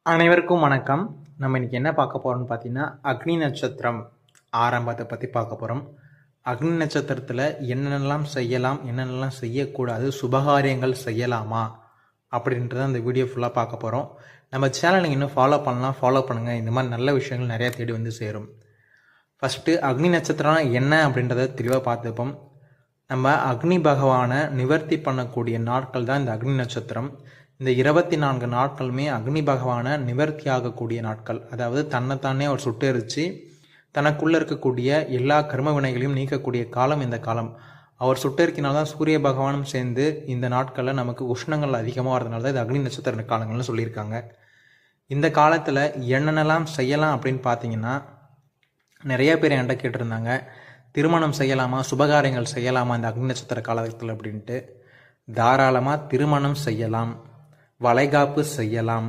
அனைவருக்கும் வணக்கம். நம்ம இன்னைக்கு என்ன பார்க்க போறோம்னு பார்த்தீங்கன்னா, அக்னி நட்சத்திரம் ஆரம்பத்தை பற்றி பார்க்க போகிறோம். அக்னி நட்சத்திரத்தில் என்னென்னலாம் செய்யலாம், என்னென்னலாம் செய்யக்கூடாது, சுபகாரியங்கள் செய்யலாமா அப்படின்றத அந்த வீடியோ ஃபுல்லாக பார்க்க போகிறோம். நம்ம சேனலை இன்னும் ஃபாலோ பண்ணலாம், ஃபாலோ பண்ணுங்கள். இந்த மாதிரி நல்ல விஷயங்கள் நிறையா தேடி வந்து சேரும். ஃபஸ்ட்டு அக்னி நட்சத்திரம் என்ன அப்படின்றத தெளிவாக பார்த்துப்போம். நம்ம அக்னி பகவானை நிவர்த்தி பண்ணக்கூடிய நாட்கள் தான் இந்த அக்னி நட்சத்திரம். இந்த 24 நாட்களுமே அக்னி பகவானை நிவர்த்தி ஆகக்கூடிய நாட்கள். அதாவது தன்னைத்தானே அவர் சுட்டெரித்து தனக்குள்ளே இருக்கக்கூடிய எல்லா கர்ம வினைகளையும் நீக்கக்கூடிய காலம் இந்த காலம். அவர் சுட்டெரிக்கினால்தான் சூரிய பகவானும் சேர்ந்து இந்த நாட்களில் நமக்கு உஷ்ணங்கள் அதிகமாக வரதுனால தான் இது அக்னி நட்சத்திர காலங்கள்னு சொல்லியிருக்காங்க. இந்த காலத்தில் என்னென்னலாம் செய்யலாம் அப்படின்னு பார்த்தீங்கன்னா, நிறைய பேர் என்கிட்ட கேட்டிருந்தாங்க, திருமணம் செய்யலாமா, சுபகாரியங்கள் செய்யலாமா இந்த அக்னி நட்சத்திர காலத்தில் அப்படின்ட்டு. தாராளமாக திருமணம் செய்யலாம், வளைகாப்பு செய்யலாம்,